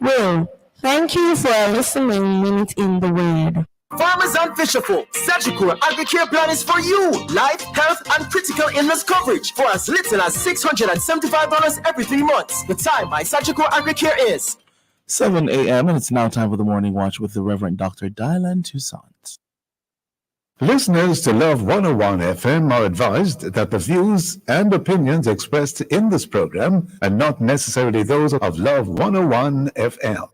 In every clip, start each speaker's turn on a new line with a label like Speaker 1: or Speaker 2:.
Speaker 1: Well, thank you for listening Minute in the Word.
Speaker 2: Farmers and fisherfolk, Sagicor Agricare plan is for you. Life, health, and critical illness coverage for as little as $675 every 3 months. The time by Sagicor Agricare is
Speaker 3: 7 a.m. and it's now time for the Morning Watch with the Reverend Dr. Dylan Toussaint.
Speaker 4: Listeners to Love 101 FM are advised that the views and opinions expressed in this program are not necessarily those of Love 101 FM.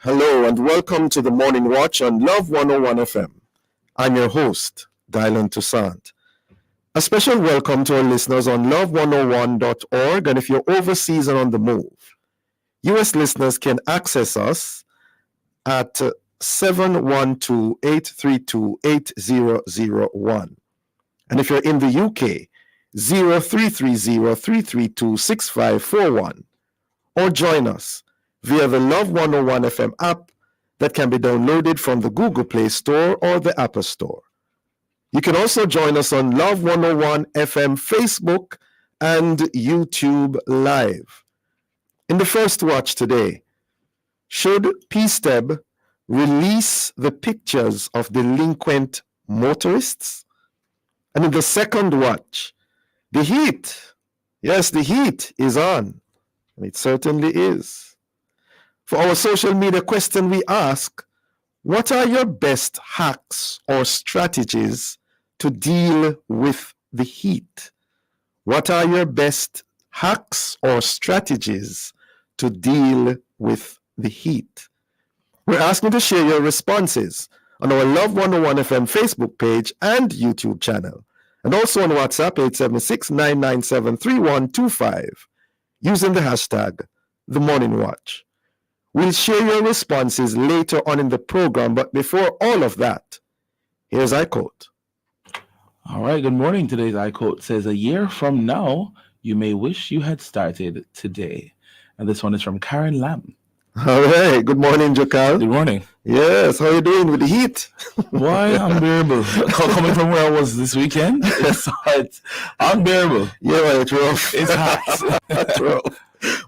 Speaker 5: Hello and welcome to the Morning Watch on Love 101 FM. I'm your host, Dylan Toussaint. A special welcome to our listeners on love101.org, and if you're overseas and on the move, U.S. listeners can access us at 712-832-8001. And if you're in the UK, 0330-332-6541. Or join us via the Love 101 FM app that can be downloaded from the Google Play Store or the Apple Store. You can also join us on Love 101 FM Facebook and YouTube Live. In the first watch today, should PSTEB release the pictures of delinquent motorists? And in the second watch, the heat. Yes, the heat is on. It certainly is. For our social media question, we ask, what are your best hacks or strategies to deal with the heat? What are your best hacks or strategies to deal with the heat? We're asking to share your responses on our Love 101 FM Facebook page and YouTube channel, and also on WhatsApp 876-997-3125 using the hashtag The Morning Watch. We'll share your responses later on in the program, but before all of that, here's I quote.
Speaker 3: All right, good morning. Today's I quote says, "A year from now, you may wish you had started today." And this one is from Karen Lamb.
Speaker 5: All right, good morning, Jokal.
Speaker 3: Good morning.
Speaker 5: Yes, how are you doing with the heat?
Speaker 3: Why unbearable? Coming from where I was this weekend, it's unbearable.
Speaker 5: Yeah, well, it's rough.
Speaker 3: It's hot.
Speaker 5: That's rough.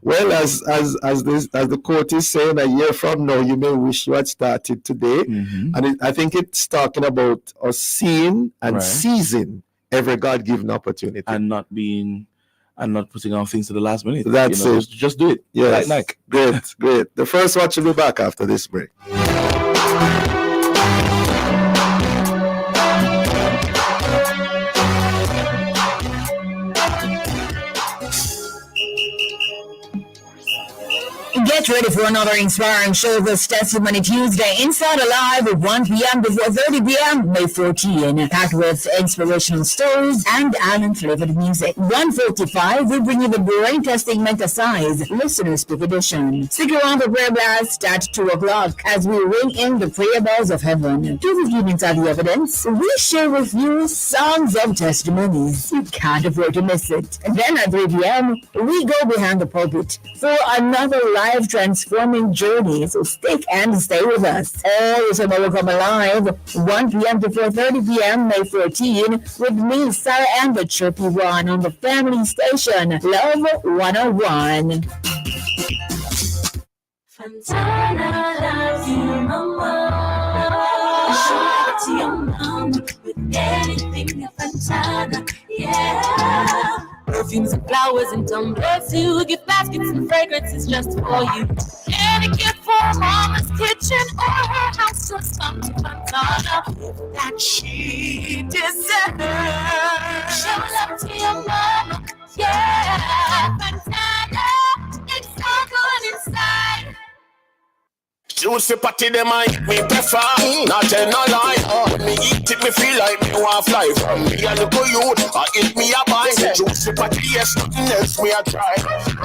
Speaker 5: Well, as the quote is saying, a year from now, you may wish you had started today. Mm-hmm. And I think it's talking about us seeing and seizing every God-given opportunity.
Speaker 3: And not putting off things to the last minute.
Speaker 5: That's it.
Speaker 3: Just do it.
Speaker 5: Yes. Like. Great. The first watch will be back after this break.
Speaker 6: Get ready for another inspiring show this Testimony Tuesday, Inside Alive at 1 p.m. to 4:30 p.m. May 14, packed with inspirational stories and island-flavored music. 1:45, we bring you the brain testing Mentasize Listener Speak Edition. Stick around for prayer blast at 2 o'clock as we ring in the prayer bells of heaven. 2:15 Inside the Evidence, we share with you songs of testimonies. You can't afford to miss it. And then at 3 p.m., we go behind the pulpit for another live transforming journey. So stick and stay with us. All the summer will come alive 1 p.m. to 4:30 p.m. May 14 with me, Sarah, and the Chirpy One on the family station Love 101.
Speaker 7: Fontana loves you, mama. Show it to your mama with anything at Fontana, yeah. Perfumes and flowers and tumblers too. Gift baskets and fragrances just for you. Any gift for mama's kitchen or her house, just come to Fontana that she deserves. Show love to your mama, yeah. Fontana, it's all good inside.
Speaker 8: Juicy patty, them I me prefer. Not tell no lie. When me eat it, me feel like me want fly. From me a little youth, I eat me a buy. Juicy patty, yes, nothing else me a try.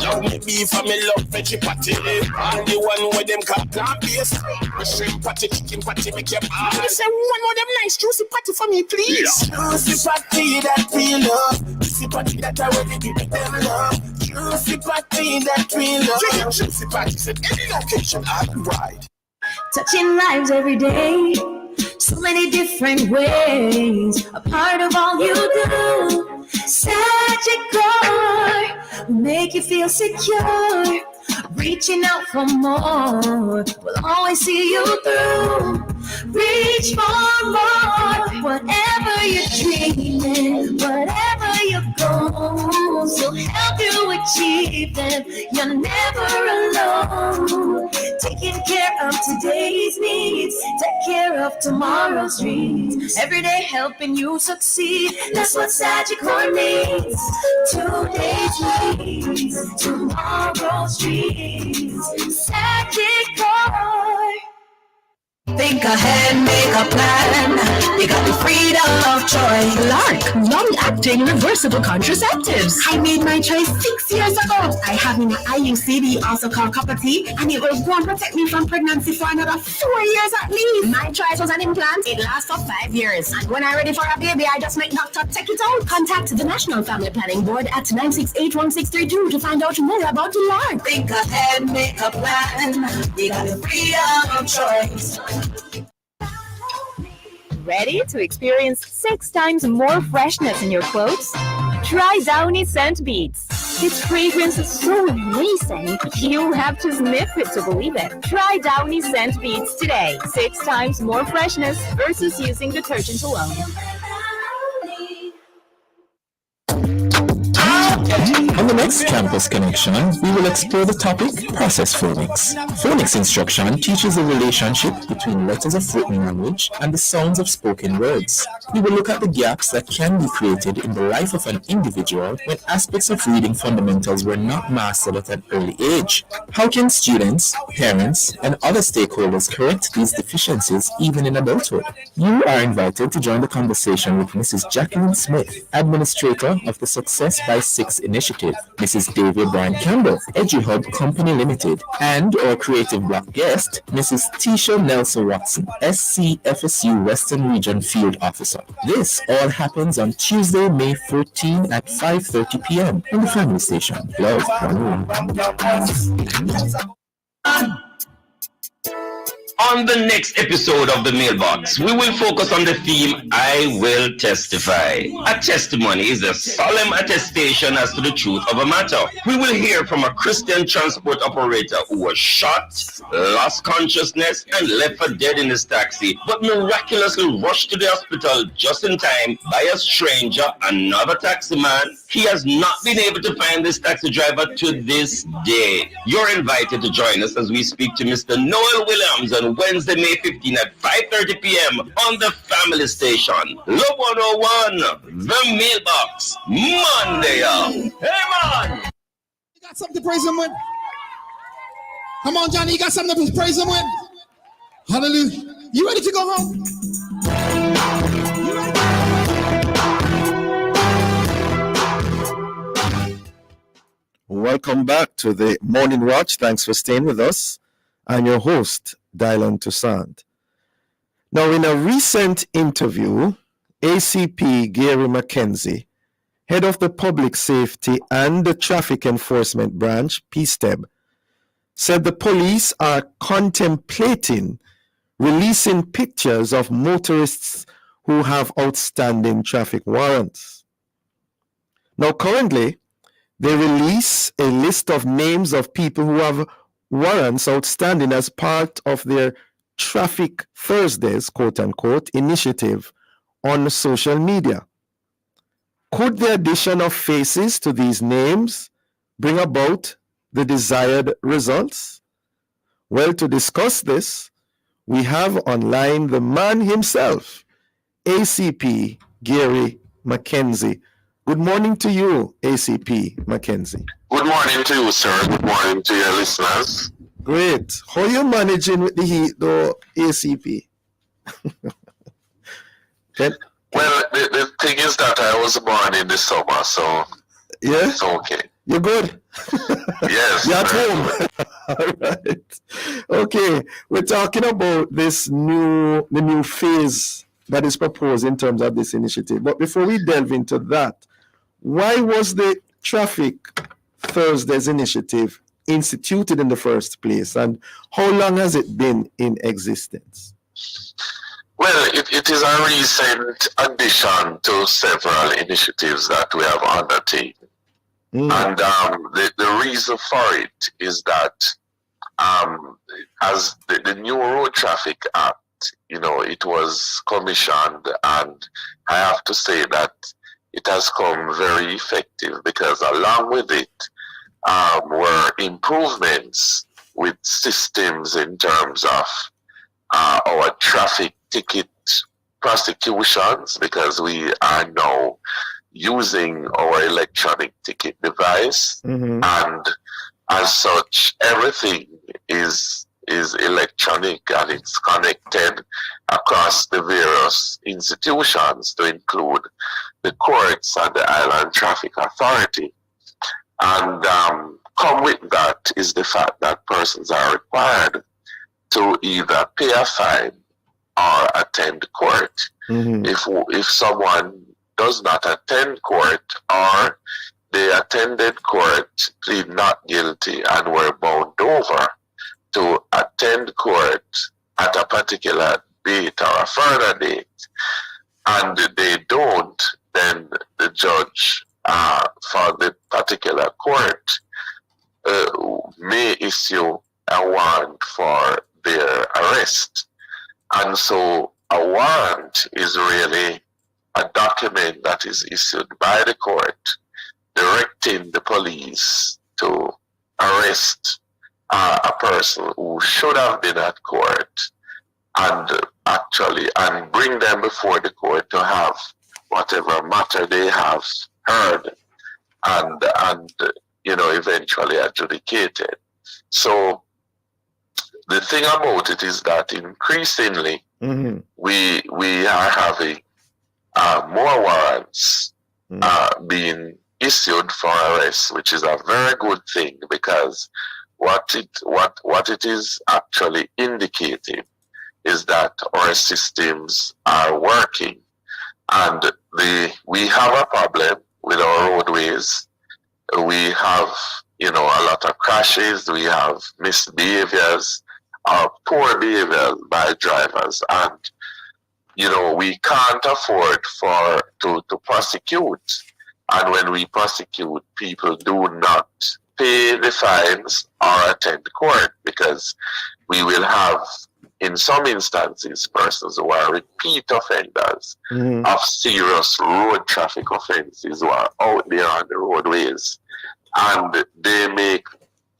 Speaker 8: Love me beef and me love veggie patty. And the one with them cat plant base. The shrimp patty, chicken patty, make you buy. I say one more them nice juicy patty for me, please. Juicy patty that we love. Juicy patty that I already give them love. Juicy patty that we love. Juicy patty said any location I can ride.
Speaker 7: touching lives every day. So many different ways, a part of all you do. Sagicor will make you feel secure. Reaching out for more, we'll always see you through. Reach for more, whatever you're dreaming, whatever your goals, will help you achieve them. You're never alone. Taking care of today's needs, take care of tomorrow's dreams. Every day helping you succeed, that's what Sagicor needs. Today's needs, tomorrow's dreams. Sagicor. Think ahead, make a plan. You got the freedom of choice.
Speaker 9: Lark, long-acting reversible contraceptives. I made my choice 6 years ago. I have an IUCD, also called copper T, and it will go and protect me from pregnancy for another 4 years at least. My choice was an implant. It lasts for 5 years. And when I'm ready for a baby, I just make doctor take it out. Contact the National Family Planning Board at 9681632 to find out more about the Lark.
Speaker 7: Think ahead, make a plan. You got the freedom of choice.
Speaker 10: Ready to experience 6 times more freshness in your clothes? Try Downy Scent Beads. Its fragrance is so amazing, you have to sniff it to believe it. Try Downy Scent Beads today. 6 times more freshness versus using detergent alone.
Speaker 11: On the next Campus Connection, we will explore the topic Process Phonics. Phonics instruction teaches the relationship between letters of written language and the sounds of spoken words. We will look at the gaps that can be created in the life of an individual when aspects of reading fundamentals were not mastered at an early age. How can students, parents, and other stakeholders correct these deficiencies even in adulthood? You are invited to join the conversation with Mrs. Jacqueline Smith, Administrator of the Success by 6 Initiative, Mrs. David Bryan Campbell, EduHub Company Limited, and our creative block guest, Mrs. Tisha Nelson Watson, SCFSU Western Region Field Officer. This all happens on Tuesday, May 14 at 5:30 p.m. on the Family Station. Love,
Speaker 12: On the next episode of The Mailbox, we will focus on the theme, I Will Testify. A testimony is a solemn attestation as to the truth of a matter. We will hear from a Christian transport operator who was shot, lost consciousness, and left for dead in his taxi, but miraculously rushed to the hospital just in time by a stranger, another taxi man. He has not been able to find this taxi driver to this day. You're invited to join us as we speak to Mr. Noel Williams on Wednesday, May 15 at 5:30 p.m. on the Family Station. Love 101, The Mailbox, Monday. Hey, man!
Speaker 13: You got something to praise him with? Come on, Johnny, you got something to praise him with? Hallelujah. You ready to go home?
Speaker 5: Welcome back to the Morning Watch. Thanks for staying with us. I'm your host, Dylan Toussaint. Now, in a recent interview, ACP Gary McKenzie, head of the Public Safety and the Traffic Enforcement Branch, PSTEB, said the police are contemplating releasing pictures of motorists who have outstanding traffic warrants. Now, currently, they release a list of names of people who have warrants outstanding as part of their Traffic Thursdays, quote unquote, initiative on social media. Could the addition of faces to these names bring about the desired results? Well, to discuss this, we have online the man himself, ACP Gary McKenzie. Good morning to you, ACP McKenzie.
Speaker 14: Good morning to you, sir. Good morning to your listeners.
Speaker 5: Great. How are you managing with the heat, though, ACP?
Speaker 14: Well, the thing is that I was born in the summer, so
Speaker 5: yeah,
Speaker 14: it's okay.
Speaker 5: You're good?
Speaker 14: Yes.
Speaker 5: You're at home? All right. Okay, we're talking about the new phase that is proposed in terms of this initiative. But before we delve into that, why was the Traffic Thursdays initiative instituted in the first place, and how long has it been in existence?
Speaker 14: Well, it is a recent addition to several initiatives that we have undertaken. And the reason for it is that as the new Road Traffic Act, it was commissioned, and I have to say that it has come very effective, because along with it were improvements with systems in terms of our traffic ticket prosecutions, because we are now using our electronic ticket device, and as such, everything is electronic, and it's connected across the various institutions, to include the courts and the Island Traffic Authority. And come with that is the fact that persons are required to either pay a fine or attend court. If someone does not attend court, or they attended court, plead not guilty, and were bound over to attend court at a particular date or a further date, and they don't, then the judge for the particular court may issue a warrant for their arrest. And so a warrant is really a document that is issued by the court directing the police to arrest a person who should have been at court, and bring them before the court to have whatever matter they have heard and eventually adjudicated. So the thing about it is that increasingly we are having more warrants being issued for arrest, which is a very good thing, because what it is actually indicating is that our systems are working, and we have a problem with our roadways. We have a lot of crashes, we have misbehaviors or poor behavior by drivers, and we can't afford to prosecute. And when we prosecute, people do not pay the fines or attend court, because we will have, in some instances, persons who are repeat offenders of serious road traffic offenses who are out there on the roadways, and they may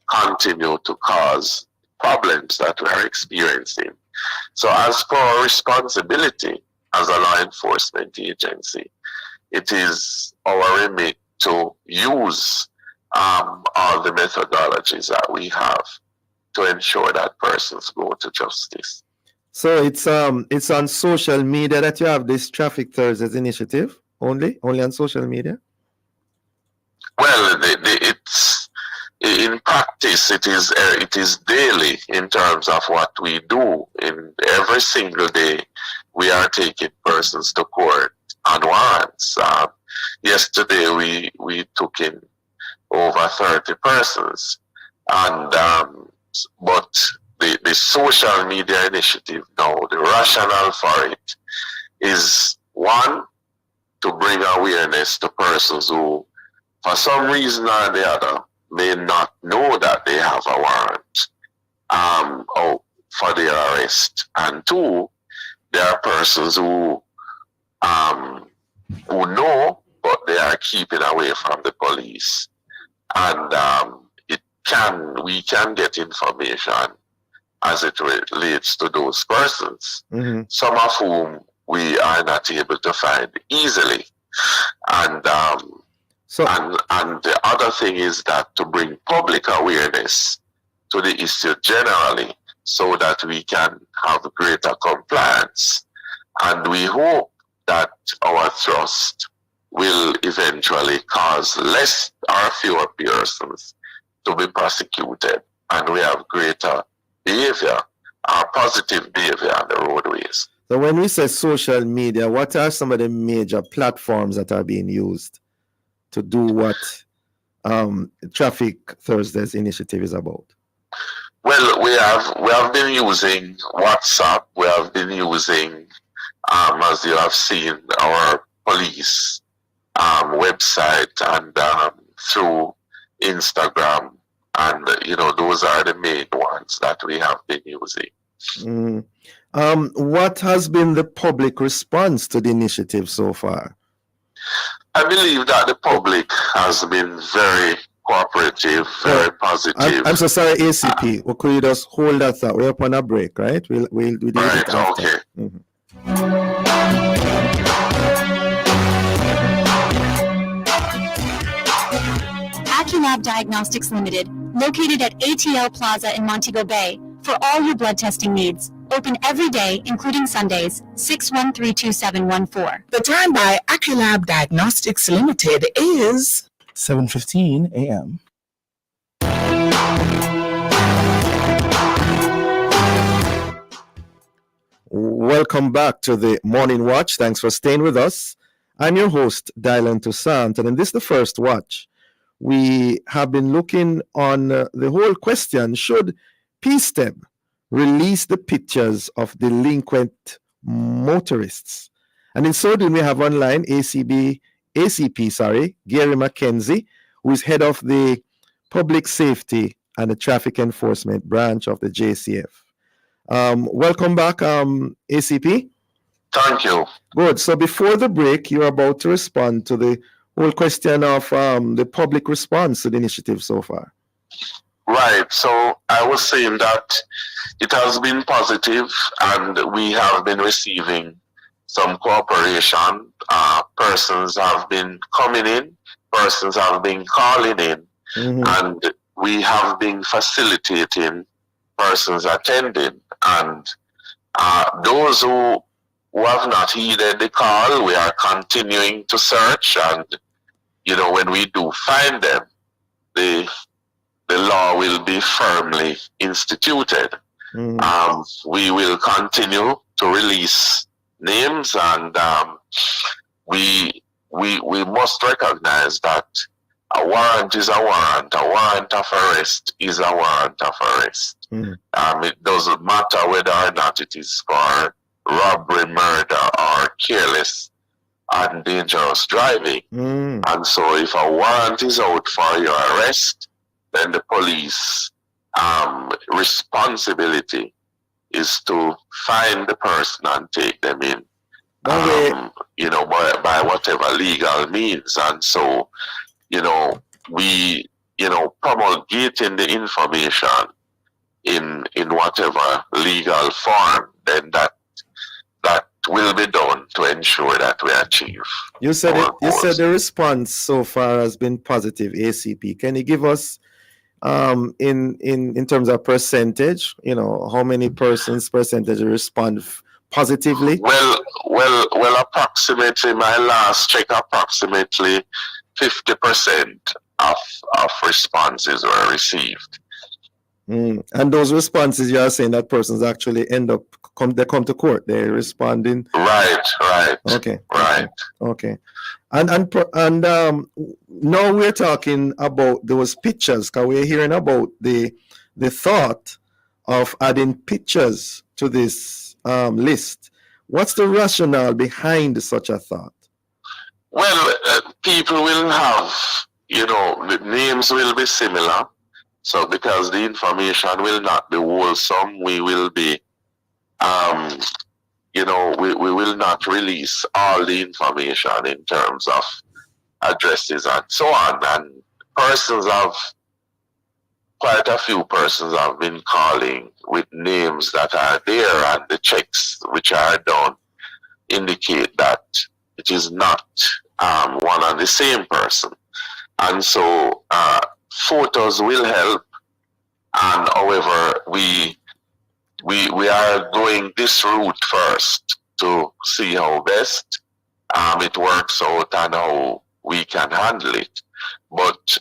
Speaker 14: continue to cause problems that we are experiencing. So as for our responsibility as a law enforcement agency, it is our remit to use all the methodologies that we have to ensure that persons go to justice.
Speaker 5: So it's on social media that you have this Traffic Thursdays initiative, only on social media?
Speaker 14: Well, it's in practice it is daily in terms of what we do. In every single day, we are taking persons to court on warrants. Yesterday we took in over 30 persons, and but the social media initiative now, the rationale for it is, one, to bring awareness to persons who, for some reason or the other, may not know that they have a warrant for their arrest, and two, there are persons who know, but they are keeping away from the police, and we can get information as it relates to those persons, some of whom we are not able to find easily. And the other thing is that to bring public awareness to the issue generally, so that we can have greater compliance. And we hope that our thrust will eventually cause less or fewer persons to be prosecuted, and we have greater behavior, positive behavior on the roadways.
Speaker 5: So when we say social media, what are some of the major platforms that are being used to do what Traffic Thursdays initiative is about?
Speaker 14: Well, we have been using WhatsApp. We have been using, as you have seen, our police website and through Instagram, and those are the main ones that we have been using.
Speaker 5: What has been the public response to the initiative so far?
Speaker 14: I believe that the public has been very cooperative, very positive.
Speaker 5: I'm so sorry, ACP. Could you just hold that thought? We're up on a break, right? We'll do
Speaker 14: right,
Speaker 5: it after.
Speaker 14: Okay.
Speaker 15: Aculab Diagnostics Limited, located at ATL Plaza in Montego Bay, for all your blood testing needs. Open every day, including Sundays, 6132714.
Speaker 16: The time by Aculab Diagnostics Limited is
Speaker 3: 7:15 a.m.
Speaker 5: Welcome back to the Morning Watch. Thanks for staying with us. I'm your host, Dylan Toussaint, and in this, the first watch, we have been looking on the whole question, should PSTEB release the pictures of delinquent motorists? And in so doing, we have online ACP, Gary McKenzie, who is head of the Public Safety and the Traffic Enforcement branch of the JCF. Welcome back, ACP.
Speaker 14: Thank you.
Speaker 5: Good. So before the break, you're about to respond to the whole question of the public response to the initiative so far.
Speaker 14: Right. So I was saying that it has been positive, and we have been receiving some cooperation. Persons have been coming in, persons have been calling in, and we have been facilitating persons attending. And those who have not heeded the call, we are continuing to search, and when we do find them, the law will be firmly instituted. We will continue to release names, and we must recognize that a warrant is a warrant. A warrant of arrest is a warrant of arrest. It doesn't matter whether or not it is for robbery, murder, or careless and dangerous driving. And so if a warrant is out for your arrest, then the police responsibility is to find the person and take them in, by whatever legal means. And so, we, promulgating the information in whatever legal form, then that will be done to ensure that we achieve.
Speaker 5: You said the response so far has been positive, ACP. Can you give us in terms of percentage, how many percentage respond positively?
Speaker 14: Well, approximately, my last check, approximately 50% of responses were received.
Speaker 5: And those responses, you are saying that persons actually come to court, they're responding.
Speaker 14: Right.
Speaker 5: Okay.
Speaker 14: Right.
Speaker 5: Okay. And now we're talking about those pictures, because we're hearing about the thought of adding pictures to this list. What's the rationale behind such a thought?
Speaker 14: Well, people will have, the names will be similar. So because the information will not be wholesome, we will be, we will not release all the information in terms of addresses and so on. And quite a few persons have been calling with names that are there, and the checks which are done indicate that it is not one and the same person. And so photos will help, and however, we are going this route first to see how best it works out and how we can handle it. But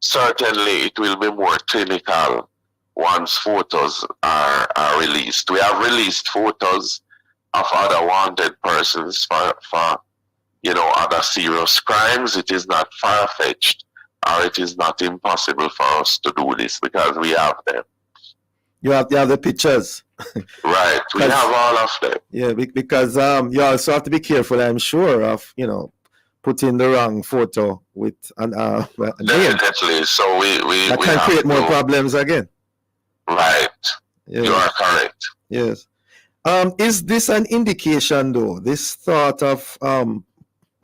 Speaker 14: certainly it will be more clinical once photos are released. We have released photos of other wanted persons for other serious crimes. It is not far-fetched or it is not impossible for us to do this because we have them.
Speaker 5: You have the pictures.
Speaker 14: Right, we have all of them.
Speaker 5: Yeah, because you also have to be careful, I'm sure, of putting the wrong photo with a name.
Speaker 14: Definitely. So we
Speaker 5: that can create more problems again.
Speaker 14: Right.
Speaker 5: Yes.
Speaker 14: You are correct.
Speaker 5: Yes. Is this an indication, though? This thought of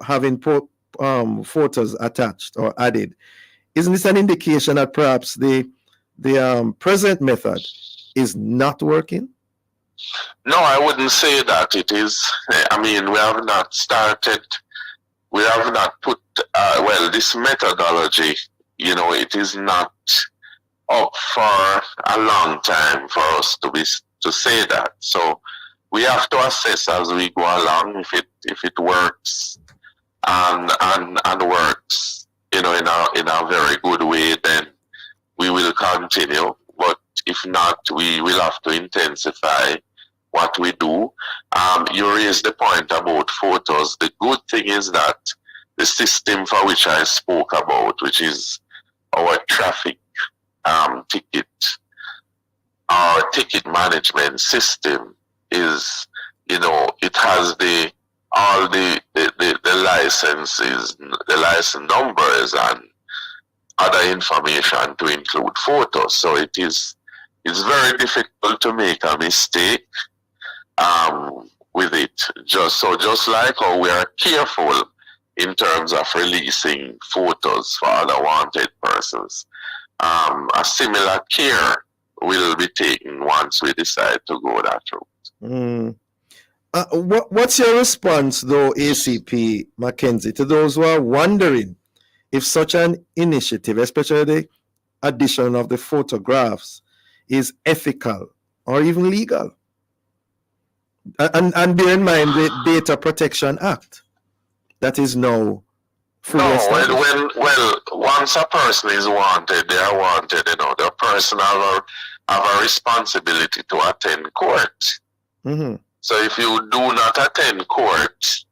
Speaker 5: having photos attached or added, isn't this an indication that perhaps the present method is not working?
Speaker 14: No, I wouldn't say that it is. I mean, we have not started. We have not put. This methodology, it is not up for a long time for us to say that. So we have to assess as we go along if it works and works, in a very good way. Then we will continue. But if not, we will have to intensify what we do. You raised the point about photos. The good thing is that the system for which I spoke about, which is our traffic ticket, our ticket management system, is, it has all the licenses, the license numbers, and other information to include photos. So it's very difficult to make a mistake with it. Just like how we are careful in terms of releasing photos for other wanted persons, a similar care will be taken once we decide to go that route.
Speaker 5: What's your response, though, ACP Mackenzie, to those who are wondering if such an initiative, especially the addition of the photographs, is ethical or even legal? And bear in mind the Data Protection Act that is now fully established.
Speaker 14: Well, once a person is wanted, they are wanted. The person have a responsibility to attend court.
Speaker 5: Mm-hmm.
Speaker 14: So if you do not attend court,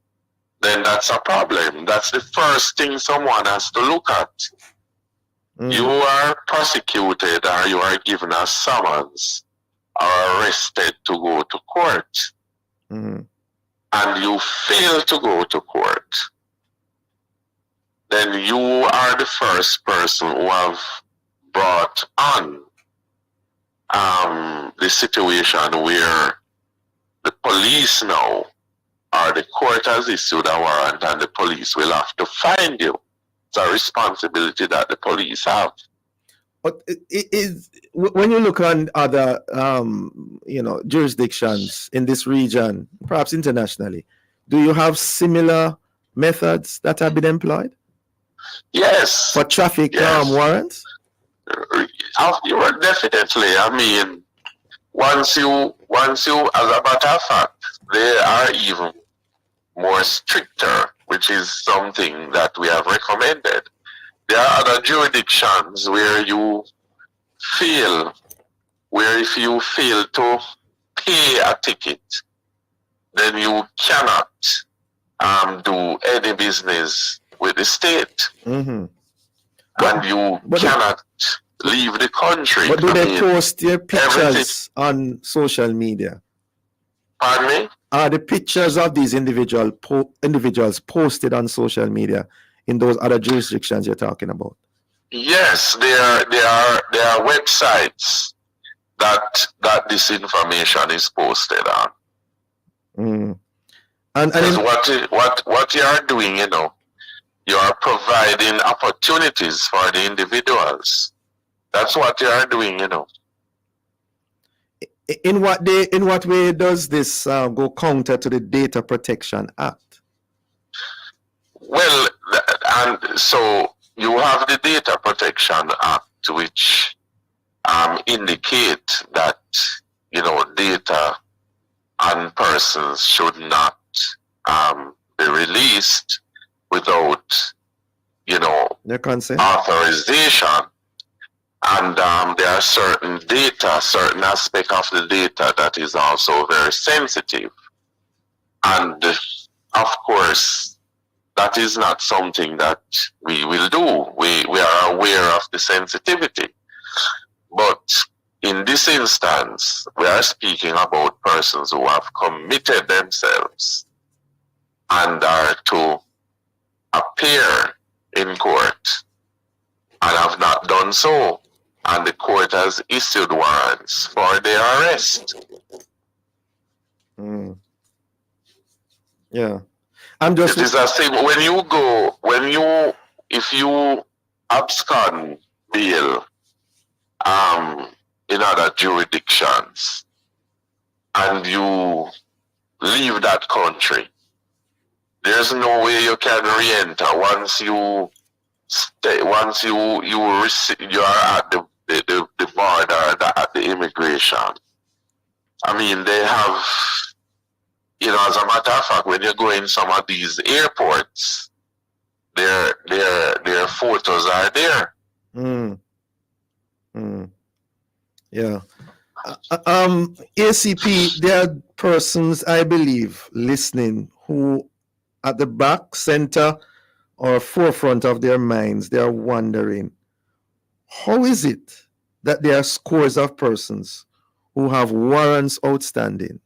Speaker 14: then that's a problem. That's the first thing someone has to look at. Mm-hmm. You are prosecuted or you are given a summons or arrested to go to court.
Speaker 5: Mm-hmm.
Speaker 14: And you fail to go to court, then you are the first person who have brought on the situation where the police now, or the court has issued a warrant and the police will have to find you. It's a responsibility that the police have.
Speaker 5: But it is, when you look on other, jurisdictions in this region, perhaps internationally, do you have similar methods that have been employed?
Speaker 14: Yes.
Speaker 5: For traffic warrants?
Speaker 14: You are definitely. I mean, once you, as a matter of fact, they are even more stricter, which is something that we have recommended. There are other jurisdictions where if you fail to pay a ticket, then you cannot do any business with the state.
Speaker 5: Mm-hmm.
Speaker 14: And you cannot leave the country.
Speaker 5: But do they post their pictures on social media?
Speaker 14: Pardon me?
Speaker 5: Are the pictures of these individuals posted on social media in those other jurisdictions you're talking about?
Speaker 14: Yes, there are websites that this information is posted on.
Speaker 5: Mm.
Speaker 14: And what you are doing, you are providing opportunities for the individuals. That's what you are doing,
Speaker 5: In what way does this go counter to the Data Protection Act?
Speaker 14: Well, and so you have the Data Protection Act, which indicate that data on persons should not be released without
Speaker 5: their consent,
Speaker 14: authorization. And there are certain aspect of the data that is also very sensitive. And of course, that is not something that we will do. We are aware of the sensitivity. But in this instance, we are speaking about persons who have committed themselves and are to appear in court and have not done so. And the court has issued warrants for their arrest.
Speaker 5: Yeah. I'm just.
Speaker 14: It is the same if you abscond bail in other jurisdictions and you leave that country, there's no way you can re-enter once you you are at the border, at the immigration. I mean, they have, as a matter of fact, when you go in some of these airports, their photos are there.
Speaker 5: Yeah. ACP, there are persons, I believe, listening who at the back, center, or forefront of their minds, they are wondering, how is it that there are scores of persons who have warrants outstanding?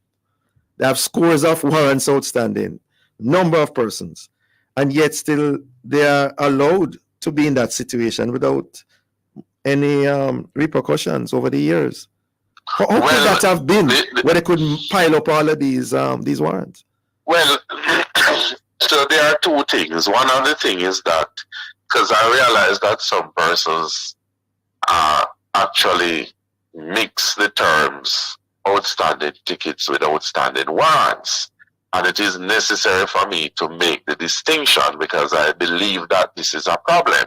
Speaker 5: They have scores of warrants outstanding, number of persons, and yet still they are allowed to be in that situation without any repercussions over the years. How could that have been where they could pile up all of these warrants?
Speaker 14: Well, so there are two things. One of the things is that, because I realize that some persons actually mix the terms outstanding tickets with outstanding warrants. And it is necessary for me to make the distinction because I believe that this is a problem.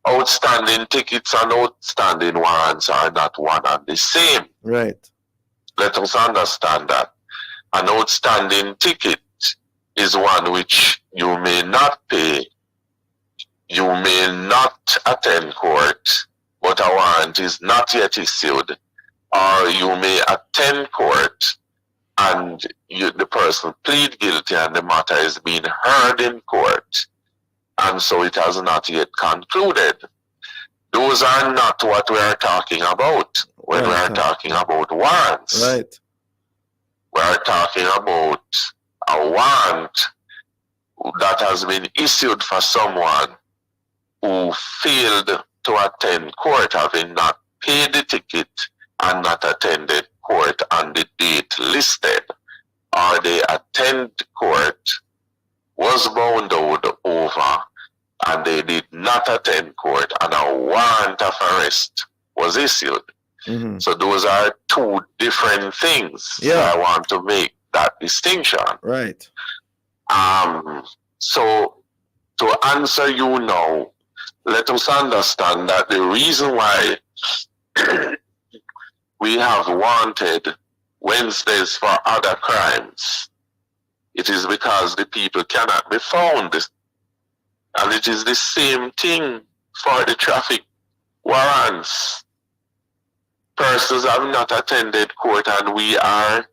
Speaker 14: Outstanding tickets and outstanding warrants are not one and the same.
Speaker 5: Right.
Speaker 14: Let us understand that. An outstanding ticket is one which you may not pay, you may not attend court, but a warrant is not yet issued, or you may attend court and the person plead guilty and the matter is being heard in court, and so it has not yet concluded. Those are not what we are talking about when we are talking about warrants.
Speaker 5: Right.
Speaker 14: We are talking about a warrant that has been issued for someone who failed to attend court, having not paid the ticket and not attended court on the date listed, or they attend court, was bound out over, and they did not attend court, and a warrant of arrest was issued.
Speaker 5: Mm-hmm.
Speaker 14: So those are two different things.
Speaker 5: Yeah.
Speaker 14: I want to make that distinction.
Speaker 5: Right.
Speaker 14: So to answer you now, let us understand that the reason why we have wanted Wednesdays for other crimes, it is because the people cannot be found. And it is the same thing for the traffic warrants. Persons have not attended court and we are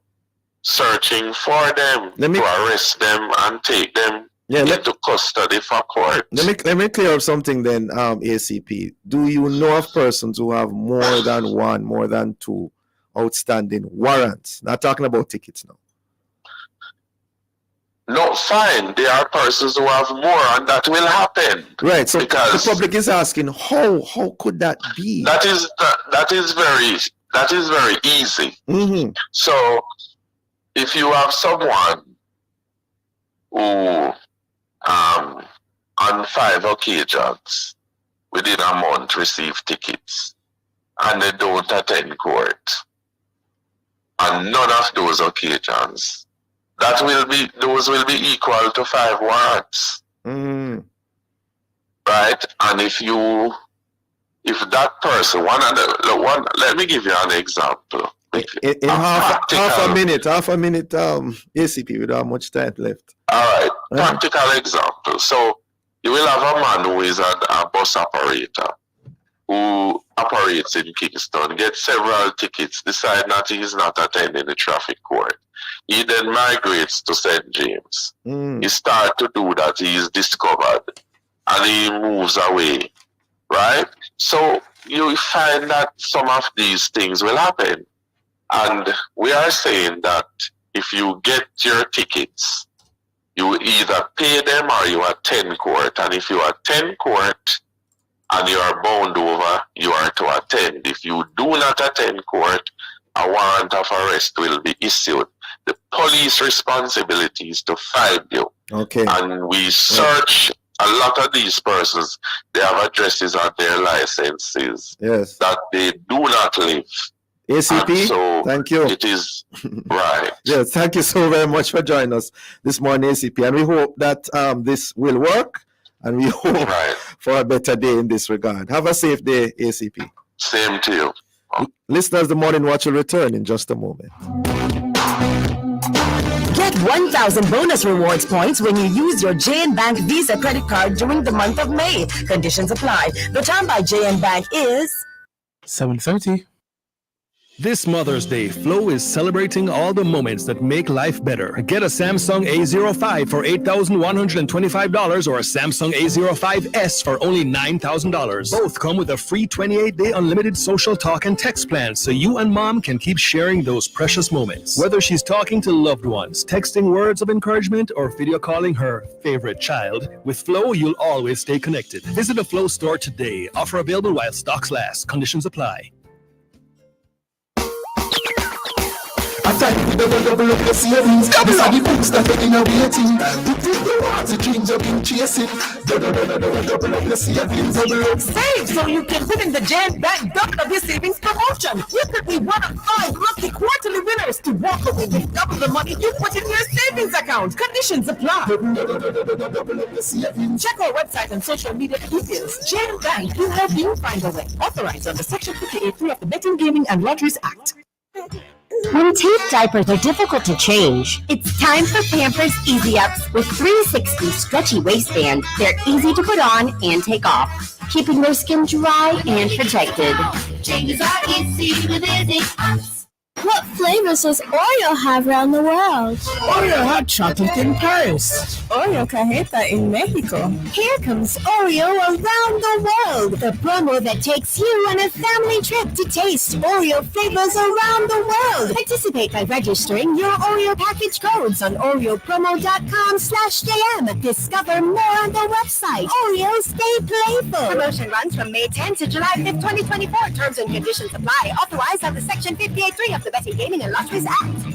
Speaker 14: searching for them to arrest them and take them into custody for court.
Speaker 5: Let me clear up something then, ACP. Do you know of persons who have more than one, more than two outstanding warrants? Not talking about tickets now.
Speaker 14: No, fine. There are persons who have more, and that will happen.
Speaker 5: Right. So the public is asking, how could that be?
Speaker 14: That is very easy.
Speaker 5: Mm-hmm.
Speaker 14: So if you have someone who on 5 occasions within a month receive tickets and they don't attend court, on none of those occasions, those will be equal to 5 warrants.
Speaker 5: Mm.
Speaker 14: Right? And if that person, let me give you an example.
Speaker 5: In half a minute, ACP, we don't have much time left.
Speaker 14: All right, practical example. So you will have a man who is a bus operator, who operates in Kingston, gets several tickets, decide that he is not attending the traffic court. He then migrates to St. James. He starts to do that, he is discovered, and he moves away, right? So you find that some of these things will happen. And we are saying that if you get your tickets, you either pay them or you attend court. And if you attend court and you are bound over, you are to attend. If you do not attend court, a warrant of arrest will be issued. The police responsibility is to find you.
Speaker 5: Okay.
Speaker 14: And we search a lot of these persons. They have addresses on their licenses that they do not live.
Speaker 5: ACP,
Speaker 14: so
Speaker 5: thank you.
Speaker 14: It is right.
Speaker 5: Yes, thank you so very much for joining us this morning, ACP. And we hope that this will work, and we hope for a better day in this regard. Have a safe day, ACP.
Speaker 14: Same to you.
Speaker 5: Listeners, the Morning Watch will return in just a moment.
Speaker 6: Get 1,000 bonus rewards points when you use your JN Bank Visa credit card during the month of May. Conditions apply. The time by JN Bank is
Speaker 3: 7:30.
Speaker 17: This Mother's Day, Flow is celebrating all the moments that make life better. Get a Samsung A05 for $8,125 or a Samsung A05s for only $9,000. Both come with a free 28-day unlimited social talk and text plan, so you and mom can keep sharing those precious moments. Whether she's talking to loved ones, texting words of encouragement, or video calling her favorite child, with Flow, you'll always stay connected. Visit a Flow store today. Offer available while stocks last. Conditions apply.
Speaker 18: Double up your savings. These are the books that are in a waiting. Put in the water, dreams of being chasing. Double up your savings. Double up.
Speaker 6: Save so you can win in the JN Bank Double of Your Savings promotion. You could be one of 5 lucky quarterly winners to walk away with double the money you put in your savings account. Conditions apply. Check our website and social media details. JN Bank will help you find a way. Authorized under Section 58(3) of the Betting, Gaming and Lotteries Act.
Speaker 19: When tape diapers are difficult to change, it's time for Pampers Easy Ups with 360 stretchy waistband. They're easy to put on and take off, keeping their skin dry and protected.
Speaker 7: Changes are easy with Easy Ups.
Speaker 20: What flavors does Oreo have around the world?
Speaker 16: Oreo hot chocolate in Paris.
Speaker 20: Oreo cajeta in Mexico. Here comes Oreo around the world, the promo that takes you on a family trip to taste Oreo flavors around the world. Participate by registering your Oreo package codes on oreopromo.com/JM. Discover more on the website. Oreo, stay playful. Promotion runs from May 10th to July 5th, 2024. Terms and conditions apply. Authorized under Section 58(3) of the Betting, Gaming and Lotteries Act.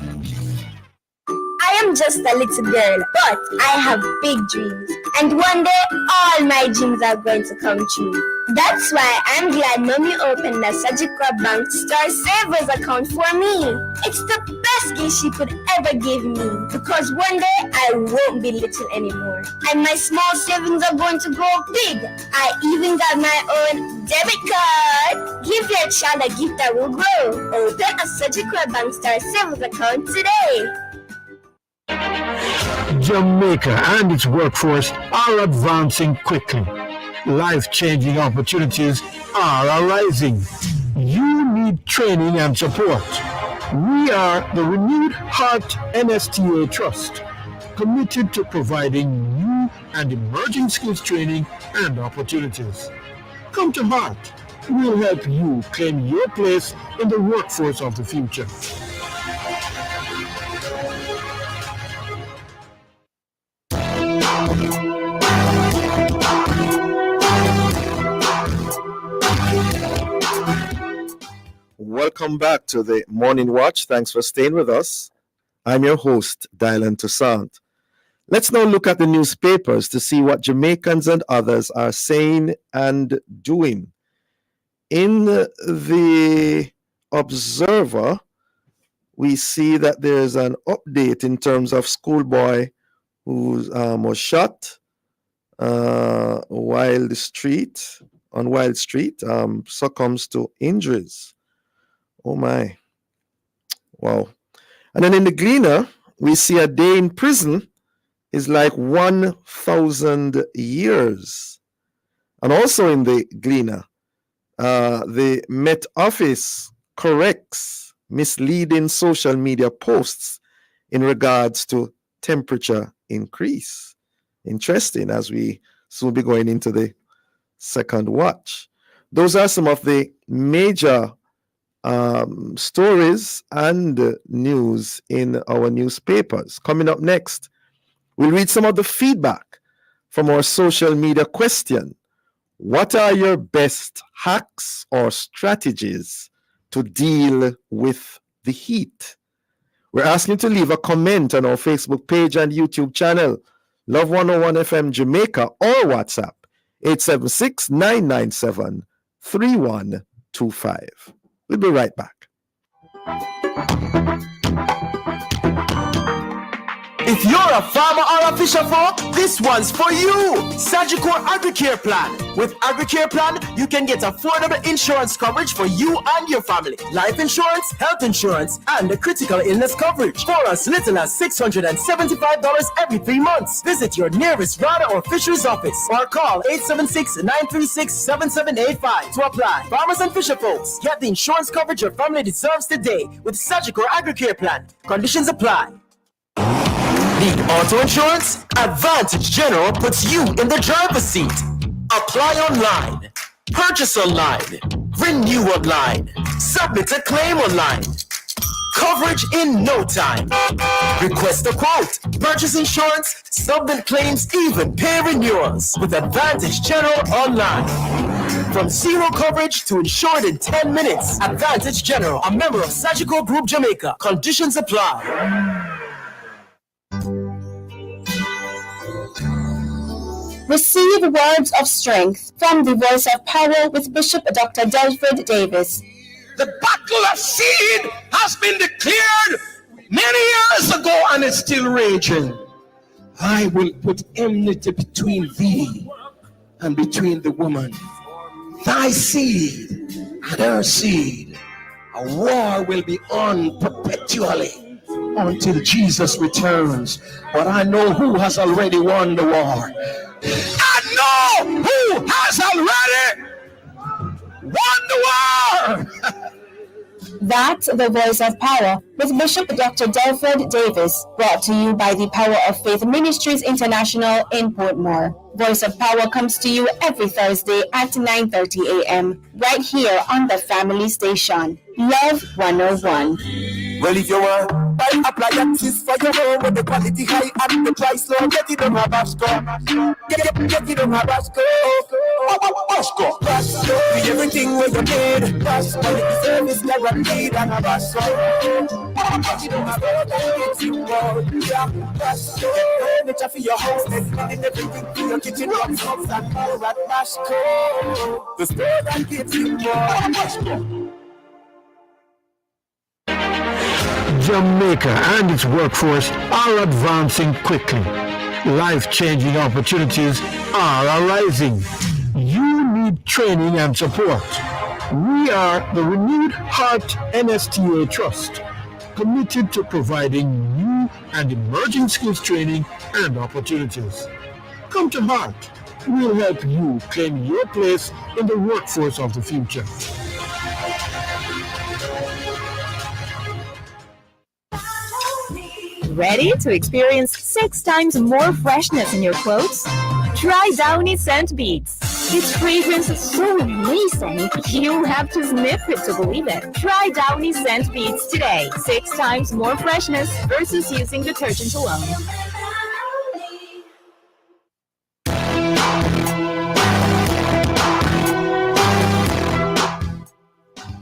Speaker 19: I am just a little girl, but I have big dreams. And one day, all my dreams are going to come true. That's why I'm glad Mommy opened a Sagicor Bank Star Savers account for me. It's the best gift she could ever give me, because one day I won't be little anymore. And my small savings are going to grow big. I even got my own debit card. Give your child a gift that will grow. Open a Sagicor Bank Star Savers account today.
Speaker 21: Jamaica and its workforce are advancing quickly. Life-changing opportunities are arising. You need training and support. We are the Renewed Heart NSTA Trust, committed to providing new and emerging skills training and opportunities. Come to Heart. We'll help you claim your place in the workforce of the future.
Speaker 5: Welcome back to the Morning Watch. Thanks for staying with us. I'm your host, Dylan Toussaint. Let's now look at the newspapers to see what Jamaicans and others are saying and doing. In the Observer, we see that there's an update in terms of schoolboy who was shot on Wild Street, succumbs to injuries. Oh my. Wow. And then in the Gleaner, we see a day in prison is like 1,000 years. And also in the Gleaner, The Met Office corrects misleading social media posts in regards to temperature increase. Interesting, as we soon be going into the second watch. Those are some of the major stories and news in our newspapers. Coming up next, we'll read some of the feedback from our social media question. What are your best hacks or strategies to deal with the heat? We're asking you to leave a comment on our Facebook page and YouTube channel, Love 101 FM Jamaica, or WhatsApp 876-997-3125. We'll be right back.
Speaker 2: If you're a farmer or a fisher folk, this one's for you. Sagicor AgriCare Plan. With AgriCare Plan, you can get affordable insurance coverage for you and your family. Life insurance, health insurance, and the critical illness coverage for as little as $675 every 3 months. Visit your nearest RADA or fisheries office or call 876-936-7785 to apply. Farmers and fisher folks, get the insurance coverage your family deserves today with Sagicor AgriCare Plan. Conditions apply. Need auto insurance? Advantage General puts you in the driver's seat. Apply online, purchase online, renew online, submit a claim online. Coverage in no time. Request a quote, purchase insurance, submit claims, even pay renewals with Advantage General online. From zero coverage to insured in 10 minutes. Advantage General, a member of Sagicor Group Jamaica. Conditions apply.
Speaker 1: Receive words of strength from the Voice of Power with Bishop Dr. Delford Davis.
Speaker 22: The battle of seed has been declared many years ago and is still raging. I will put enmity between thee and between the woman, thy seed and her seed. A war will be on perpetually until Jesus returns. But I know who has already won the war. I know who has already won the war.
Speaker 1: That's the Voice of Power with Bishop Dr. Delford Davis, brought to you by the Power of Faith Ministries International in Portmore. Voice of Power comes to you every Thursday at 9:30 a.m. right here on the family station, Love 101.
Speaker 2: Well, if you want buy appliances for your home with the quality high and the price low, get it on Habasco. Get it on Habasco. Habasco. With everything where you need. Habasco. The service guaranteed on Habasco. Get it on Habasco. It's you all. Yeah. Habasco. Furniture for your house. And everything for your kitchen. Rocks and more at Habasco. The store that gives you more. Habasco.
Speaker 21: Jamaica and its workforce are advancing quickly. Life-changing opportunities are arising. You need training and support. We are the Renewed Heart NSTA Trust, committed to providing new and emerging skills training and opportunities. Come to Heart. We'll help you claim your place in the workforce of the future.
Speaker 10: Ready to experience 6 times more freshness in your clothes? Try Downy Scent Beads. Its fragrance is so amazing, you'll have to sniff it to believe it. Try Downy Scent Beads today. 6 times more freshness versus using detergent alone.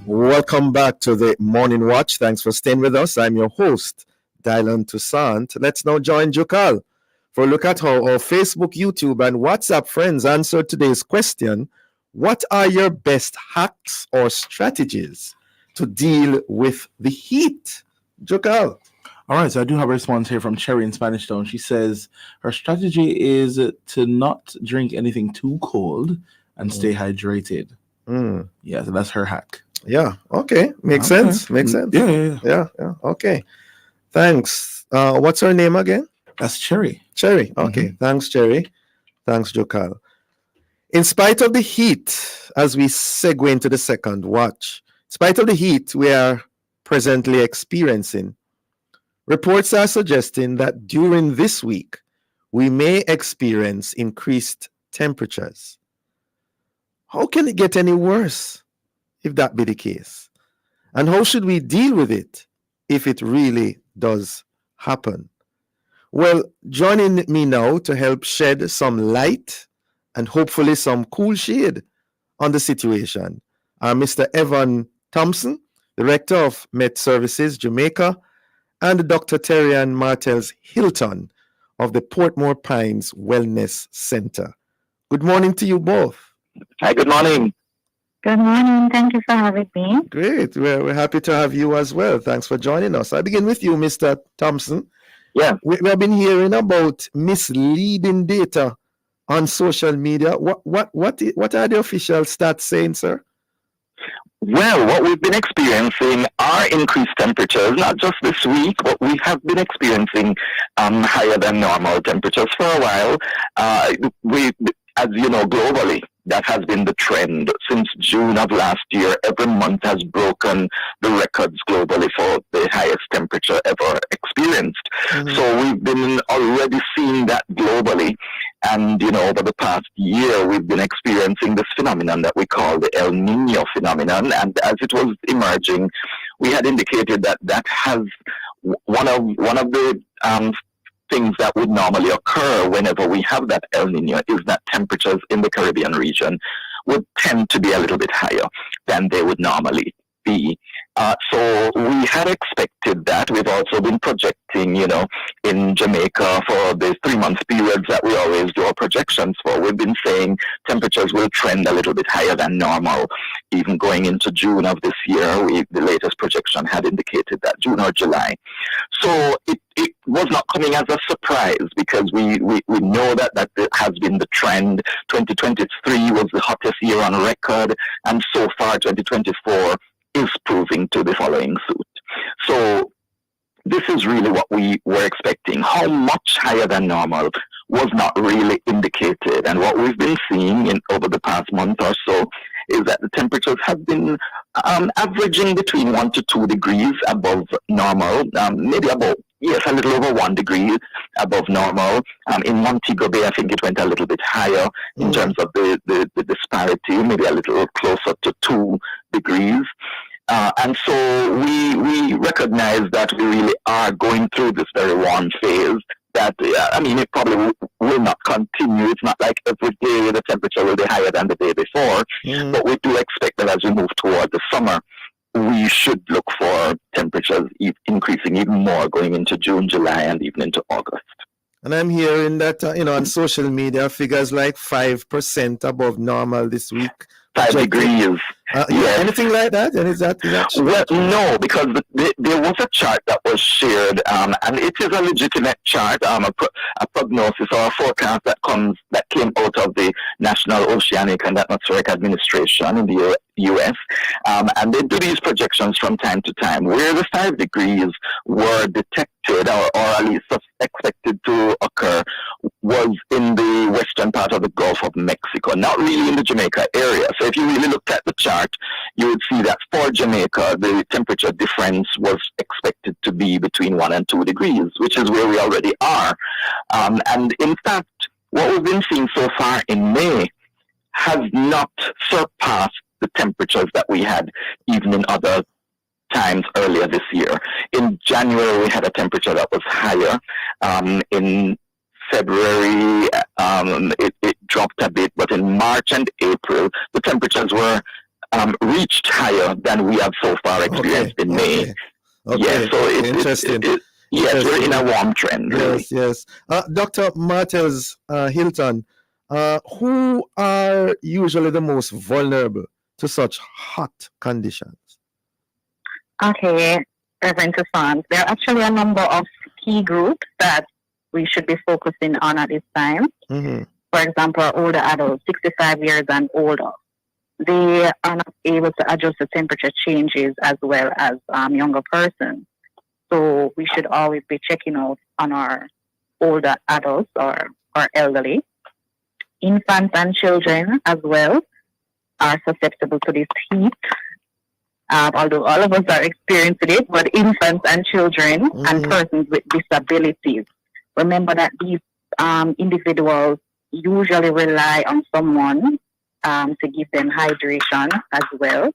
Speaker 5: Welcome back to the Morning Watch. Thanks for staying with us. I'm your host, Dylan Toussaint. Let's now join Jokal for a look at how our Facebook, YouTube, and WhatsApp friends answered today's question. What are your best hacks or strategies to deal with the heat? Jokal.
Speaker 3: All right, so I do have a response here from Cherry in Spanish Town. She says her strategy is to not drink anything too cold and stay hydrated. Yeah, so that's her hack.
Speaker 5: Yeah, okay. Makes sense. Yeah. Okay. Thanks. What's her name again?
Speaker 3: That's Cherry.
Speaker 5: Cherry. Okay. Thanks, Cherry. Thanks, Jokal. In spite of the heat, as we segue into the second watch, in spite of the heat we are presently experiencing, reports are suggesting that during this week, we may experience increased temperatures. How can it get any worse if that be the case? And how should we deal with it if it really does happen? Well, joining me now to help shed some light and hopefully some cool shade on the situation are Mr. Evan Thompson, Director of Met Services Jamaica, and Dr. Terrian Martels Hilton of the Portmore Pines Wellness Center. Good morning to you both.
Speaker 4: Hi, good morning.
Speaker 8: Good morning. Thank you for having me.
Speaker 5: Great. We're happy to have you as well. Thanks for joining us. I begin with you, Mr. Thompson.
Speaker 4: Yeah.
Speaker 5: We have been hearing about misleading data on social media. What are the official stats saying, sir?
Speaker 4: Well, what we've been experiencing are increased temperatures, not just this week, but we have been experiencing higher than normal temperatures for a while. As you know, globally, that has been the trend since June of last year. Every month has broken the records globally for the highest temperature ever experienced. So we've been already seeing that globally. And, over the past year, we've been experiencing this phenomenon that we call the El Nino phenomenon. And as it was emerging, we had indicated that has one of the things that would normally occur whenever we have that El Nino is that temperatures in the Caribbean region would tend to be a little bit higher than they would normally be. So we had expected that. We've also been projecting, in Jamaica for the 3-month periods that we always do our projections for. We've been saying temperatures will trend a little bit higher than normal. Even going into June of this year, the latest projection had indicated that June or July. So it was not coming as a surprise because we know that has been the trend. 2023 was the hottest year on record, and so far 2024 is proving to be following suit. So this is really what we were expecting. How much higher than normal was not really indicated. And what we've been seeing over the past month or so is that the temperatures have been averaging between 1 to 2 degrees above normal, maybe about, a little over 1 degree above normal. In Montego Bay, I think it went a little bit higher in terms of the disparity, maybe a little closer to 2 degrees. And so we recognize that we really are going through this very warm phase that, it probably will not continue. It's not like every day the temperature will be higher than the day before, but we do expect that as we move toward the summer, we should look for temperatures increasing even more going into June, July, and even into August.
Speaker 5: And I'm hearing that, on social media, figures like 5% above normal this week.
Speaker 4: 5 degrees.
Speaker 5: Yes. Anything like that? And is that
Speaker 4: well, no, because there was a chart that was shared, and it is a legitimate chart, a prognosis or a forecast that came out of the National Oceanic and Atmospheric Administration in the U.S. And they do these projections from time to time. Where the 5 degrees were detected, or at least expected to occur, was in the western part of the Gulf of Mexico, not really in the Jamaica area. So if you really looked at the chart, you would see that for Jamaica, the temperature difference was expected to be between 1 and 2 degrees, which is where we already are. And in fact, what we've been seeing so far in May has not surpassed the temperatures that we had even in other times earlier this year. In January, we had a temperature that was higher. In February, it dropped a bit, but in March and April, the temperatures were reached higher than we have so far experienced in May.
Speaker 5: Okay.
Speaker 4: Yeah, so
Speaker 5: Interesting.
Speaker 4: Yes, we're in a warm trend, really.
Speaker 5: Yes. Dr. Martels Hilton, who are usually the most vulnerable to such hot conditions?
Speaker 8: Okay, Reverend Toussaint, there are actually a number of key groups that we should be focusing on at this time. For example, older adults, 65 years and older. They are not able to adjust to temperature changes as well as younger persons. So we should always be checking out on our older adults or elderly. infants and children as well are susceptible to this heat. Although all of us are experiencing it, but infants and children and persons with disabilities. Remember that these individuals usually rely on someone to give them hydration as well.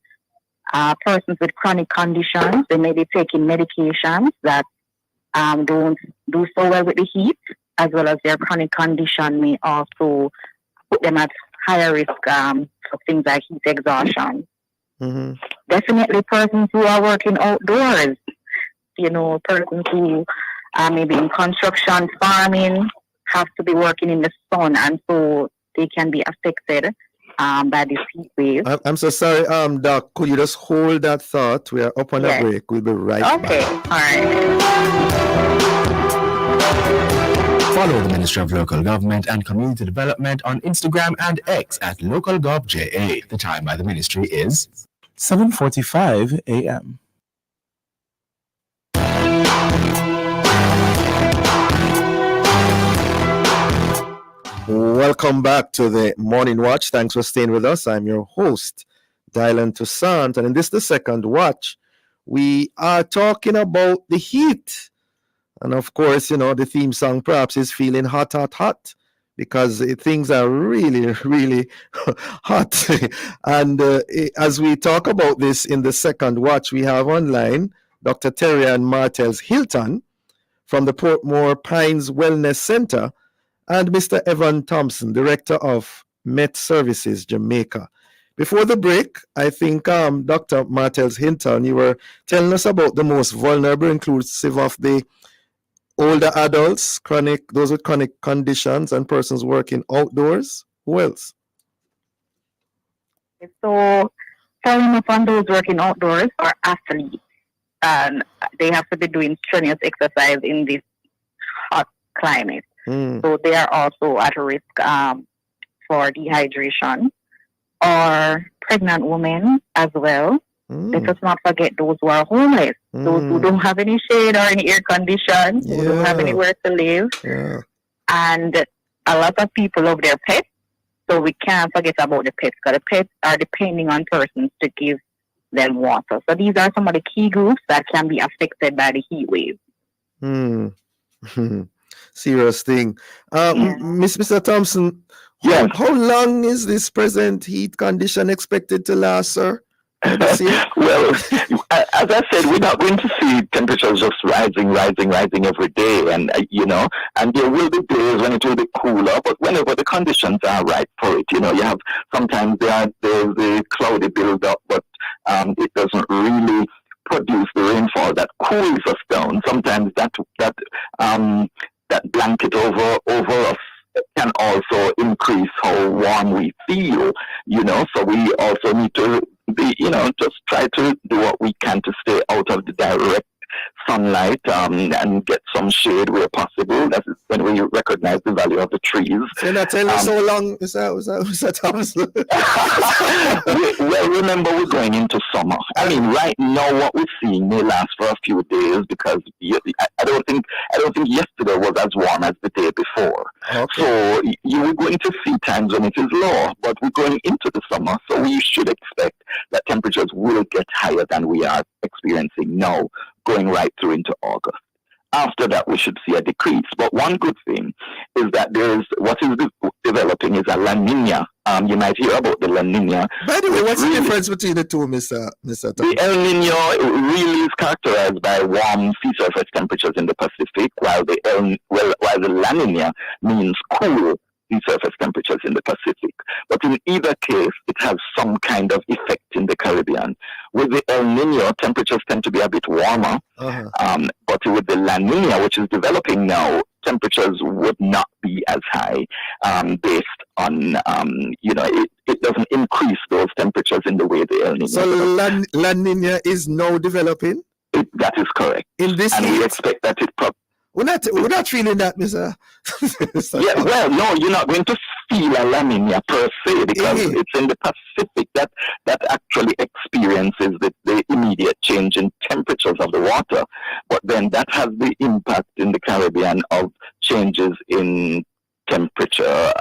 Speaker 8: Persons with chronic conditions, they may be taking medications that don't do so well with the heat, as well as their chronic condition may also put them at higher risk for things like heat exhaustion. Definitely persons who are working outdoors, persons who are maybe in construction, farming, have to be working in the sun, and so they can be affected by this heat wave.
Speaker 5: I'm so sorry, Doc. Could you just hold that thought? We are up on a break. We'll be right back.
Speaker 8: Okay, all right.
Speaker 9: Follow the Ministry of Local Government and Community Development on Instagram and X at LocalGovJA. The time by the ministry is
Speaker 3: 7:45 a.m.
Speaker 5: Welcome back to the Morning Watch. Thanks for staying with us. I'm your host, Dylan Toussaint, and in this, the second watch, we are talking about the heat. And of course, the theme song perhaps is feeling hot, hot, hot, because things are really, really hot. And as we talk about this in the second watch, we have online Dr. Terry and Martels Hilton from the Portmore Pines Wellness Center and Mr. Evan Thompson, Director of Met Services, Jamaica. Before the break, I think Dr. Martels Hinton, you were telling us about the most vulnerable, inclusive of the older adults, those with chronic conditions, and persons working outdoors. Who else?
Speaker 8: So, following up on those working outdoors are athletes, and they have to be doing strenuous exercise in this hot climate. So they are also at risk for dehydration. Or pregnant women as well. Let us not forget those who are homeless, those who don't have any shade or any air condition, who don't have anywhere to live. And a lot of people love their pets, so we can't forget about the pets, because the pets are depending on persons to give them water. So these are some of the key groups that can be affected by the heat wave.
Speaker 5: Serious thing. Mr. Thompson, how long is this present heat condition expected to last, sir?
Speaker 4: Well, as I said, we're not going to see temperatures just rising every day, and and there will be days when it will be cooler, but whenever the conditions are right for it, you have sometimes there's the cloudy build up, but it doesn't really produce the rainfall that cools us down. Sometimes that blanket over us can also increase how warm we feel, so we also need to be, just try to do what we can to stay out of the direct sunlight and get some shade where possible. That is when we recognize the value of the trees.
Speaker 5: So not telling us so long, is that Thompson?
Speaker 4: Well, remember, we're going into summer. I mean, right now what we're seeing may last for a few days, because I don't think yesterday was as warm as the day before. So you're going to see times when it is low, but we're going into the summer, so we should expect that temperatures will get higher than we are experiencing now, going right through into August. After that, we should see a decrease. But one good thing is that what is developing is a La Nina. You might hear about the La Nina.
Speaker 5: By the way, what's the difference between the two, Mr. Thompson?
Speaker 4: The El Nino really is characterized by warm sea surface temperatures in the Pacific, while the La Nina means cool sea surface temperatures in the Pacific. But in either case, it has some kind of effect in the Caribbean. With the El Nino, temperatures tend to be a bit warmer, but with the La Nina, which is developing now, temperatures would not be as high, based on, it doesn't increase those temperatures in the way the El Nino.
Speaker 5: So La Nina is now developing?
Speaker 4: That is correct.
Speaker 5: In this
Speaker 4: and we expect that it
Speaker 5: We're not feeling that, Mr.
Speaker 4: Yeah, well, no, you're not going to feel a La Nina per se, because it's in the Pacific that actually experiences the immediate change in temperatures of the water. But then that has the impact in the Caribbean of changes in temperature,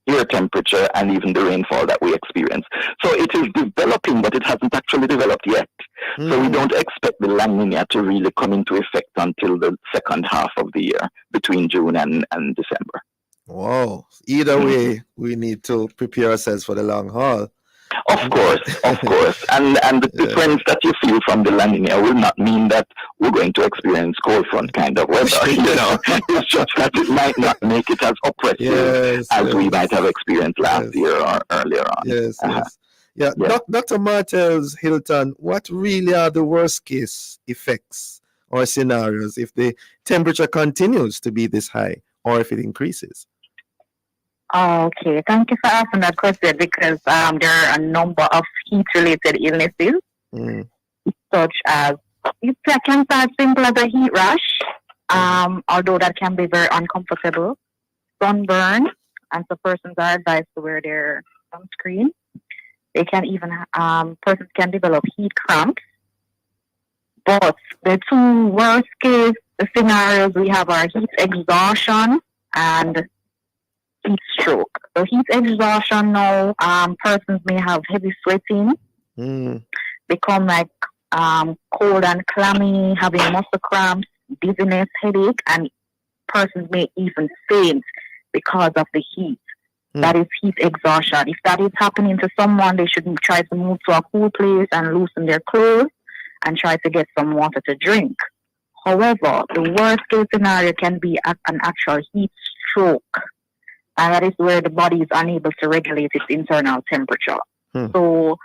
Speaker 4: air temperature and even the rainfall that we experience. So it is developing, but it hasn't actually developed yet. So we don't expect the La Nina to really come into effect until the second half of the year, between June and December.
Speaker 5: Wow. Either way, we need to prepare ourselves for the long haul.
Speaker 4: Of course. And the difference that you feel from the La Nina will not mean that we're going to experience cold front kind of weather. It's just that it might not make it as oppressive as we might have experienced last year or earlier on.
Speaker 5: Yes. Yeah. Dr. Martels Hilton, what really are the worst case effects or scenarios if the temperature continues to be this high or if it increases?
Speaker 8: Okay, thank you for asking that question, because there are a number of heat-related illnesses, such as, it can start simple as a heat rash, although that can be very uncomfortable, sunburn, and so persons are advised to wear their sunscreen. They can even, persons can develop heat cramps. But the two worst case scenarios we have are heat exhaustion and heat stroke. So heat exhaustion now, persons may have heavy sweating, become like cold and clammy, having muscle cramps, dizziness, headache, and persons may even faint because of the heat. That is heat exhaustion. If that is happening to someone, they should try to move to a cool place and loosen their clothes and try to get some water to drink. However, the worst case scenario can be an actual heat stroke. And that is where the body is unable to regulate its internal temperature. So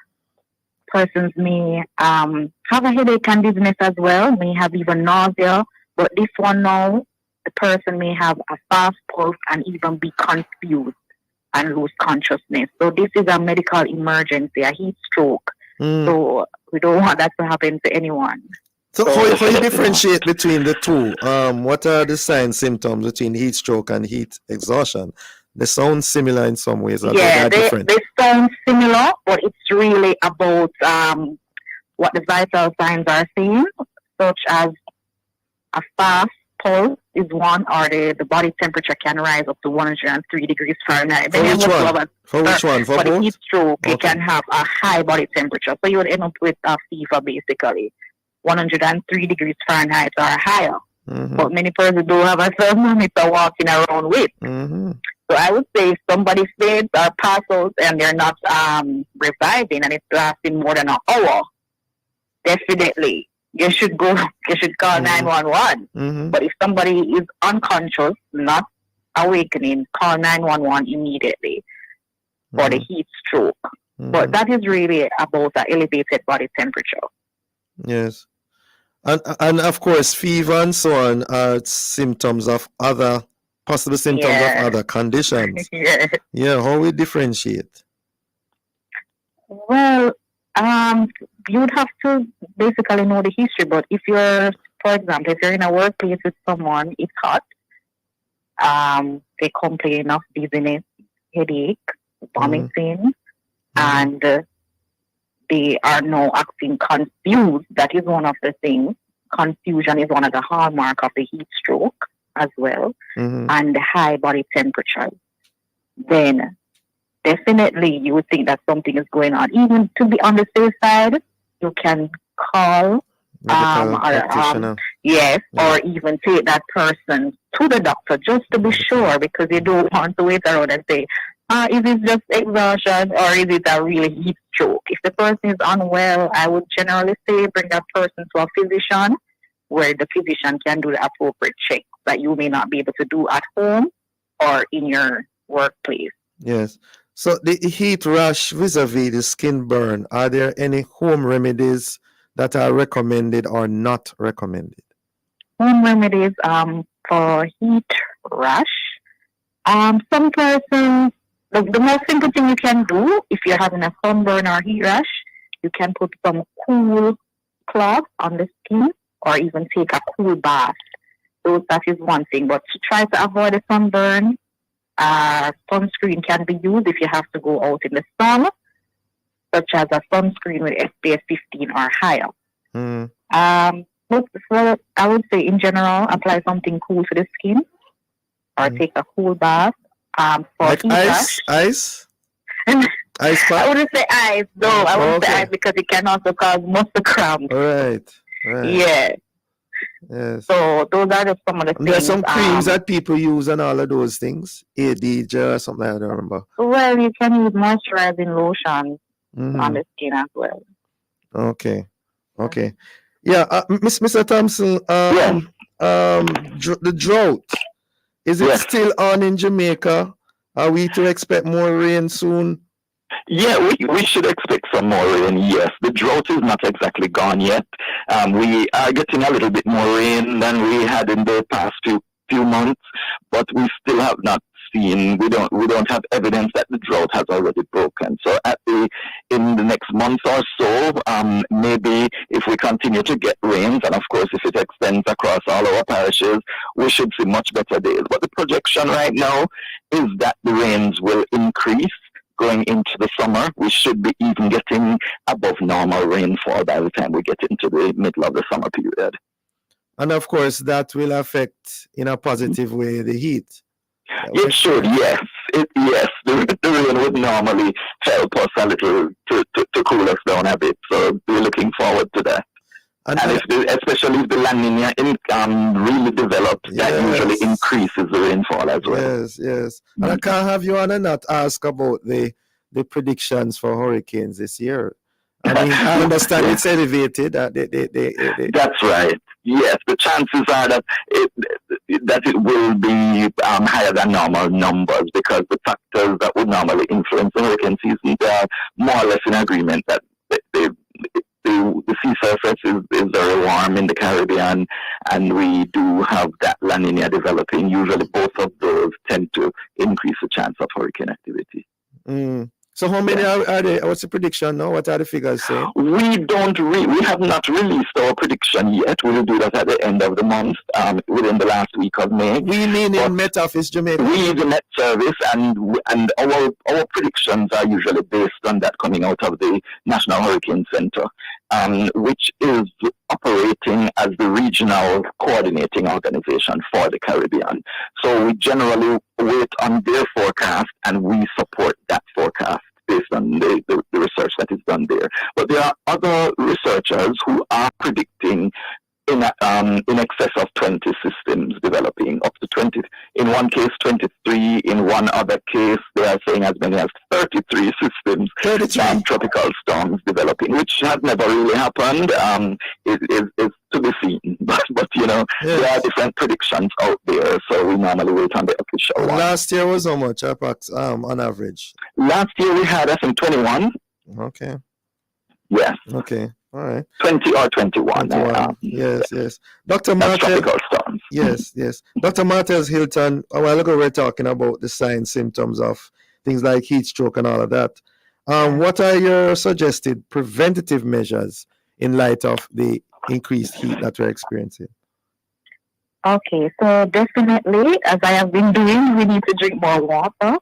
Speaker 8: persons may have a headache and dizziness as well, may have even nausea, but this one now, the person may have a fast pulse and even be confused and lose consciousness. So this is a medical emergency, a heat stroke. So we don't want that to happen to anyone.
Speaker 5: So how you differentiate between the two? What are the signs, symptoms between heat stroke and heat exhaustion? They sound similar in some ways.
Speaker 8: Yeah, they sound similar, but it's really about what the vital signs are saying, such as a fast pulse is one, or the body temperature can rise up to 103 degrees Fahrenheit.
Speaker 5: For which one? For both?
Speaker 8: Heat stroke, you can have a high body temperature. So you would end up with a fever, basically. 103 degrees Fahrenheit or higher. But many persons do have a thermometer walking around with. So I would say if somebody faints or passes out and they're not reviving and it's lasting more than an hour, definitely you should call 911. But if somebody is unconscious, not awakening, call 911 immediately for the heat stroke. But that is really about an elevated body temperature.
Speaker 5: Yes. And of course, fever and so on are symptoms of possible symptoms of other conditions. Yeah, how we differentiate?
Speaker 8: Well, you would have to basically know the history, but if you're, for example, if you're in a workplace with someone, it's hot, they complain of dizziness, headache, vomiting, and they are now acting confused. That is one of the things. Confusion is one of the hallmarks of the heat stroke as well, and the high body temperature. Then definitely you would think that something is going on. Even to be on the safe side, you can call or even take that person to the doctor just to be sure, because you don't want to wait around and say, is it just exhaustion or is it a really heat stroke? If the person is unwell, I would generally say bring that person to a physician, where the physician can do the appropriate check that you may not be able to do at home or in your workplace.
Speaker 5: Yes. So the heat rash vis-a-vis the skin burn, are there any home remedies that are recommended or not recommended?
Speaker 8: Home remedies for heat rash. Some persons, the most simple thing you can do if you're having a sunburn or heat rash, you can put some cool cloth on the skin or even take a cool bath. So that is one thing. But to try to avoid a sunburn, sunscreen can be used if you have to go out in the sun, such as a sunscreen with SPF 15 or higher. But I would say in general, apply something cool to the skin or take a cool bath For
Speaker 5: like
Speaker 8: heaters.
Speaker 5: ice pack?
Speaker 8: I wouldn't say ice, no. I wouldn't say ice because it can also cause muscle cramps.
Speaker 5: Right.
Speaker 8: Yeah.
Speaker 5: Yes.
Speaker 8: So those are just some of the things.
Speaker 5: There's some creams that people use and all of those things. AD gel or something, I don't remember.
Speaker 8: Well, you can use moisturizing lotion on the skin as well.
Speaker 5: Okay. Yeah, Mr. Thompson, the drought, is it still on in Jamaica? Are we to expect more rain soon?
Speaker 4: Yeah, we should expect some more rain, yes. The drought is not exactly gone yet. We are getting a little bit more rain than we had in the past few months, but we still have not seen, we don't have evidence that the drought has already broken. So in the next month or so, maybe if we continue to get rains, and of course if it extends across all our parishes, we should see much better days. But the projection right now is that the rains will increase going into the summer. We should be even getting above normal rainfall by the time we get into the middle of the summer period.
Speaker 5: And of course, that will affect in a positive way the heat.
Speaker 4: It should, yes. The rain would normally help us a little to cool us down a bit. So we're looking forward to that. And especially if the La Nina really develops, that usually increases the rainfall as well.
Speaker 5: Yes. And I can't have you on and not ask about the predictions for hurricanes this year. I mean, I understand it's elevated.
Speaker 4: That's right. Yes, the chances are that it will be higher than normal numbers because the factors that would normally influence the hurricane season are more or less in agreement that the sea surface is very warm in the Caribbean, and we do have that La Nina developing. Usually both of those tend to increase the chance of hurricane activity.
Speaker 5: So how many are there? What's the prediction now? What are the figures saying?
Speaker 4: We have not released our prediction yet. We will do that at the end of the month, within the last week of May.
Speaker 5: We mean in Met Office Jamaica?
Speaker 4: We, the Met Service, and our predictions are usually based on that coming out of the National Hurricane Center, which is operating as the regional coordinating organization for the Caribbean. So we generally wait on their forecast and we support that forecast based on the research that is done there. But there are other researchers who are predicting in excess of 20 systems developing, up to 20, in one case 23, in one other case they are saying as many as 33 systems, tropical storms developing, which has never really happened. It is to be seen, but there are different predictions out there, so we normally wait on the official one.
Speaker 5: Last year was how much, on average?
Speaker 4: Last year we had, I think, 21.
Speaker 5: Okay.
Speaker 4: Yes.
Speaker 5: Okay. All right.
Speaker 4: 20 or 21.
Speaker 5: Yes. Dr. Martel. Yes. Dr. Martels Hilton, a while ago we were talking about the signs, symptoms of things like heat stroke and all of that. What are your suggested preventative measures in light of the increased heat that we're experiencing?
Speaker 8: Okay, so definitely, as I have been doing, we need to drink more water.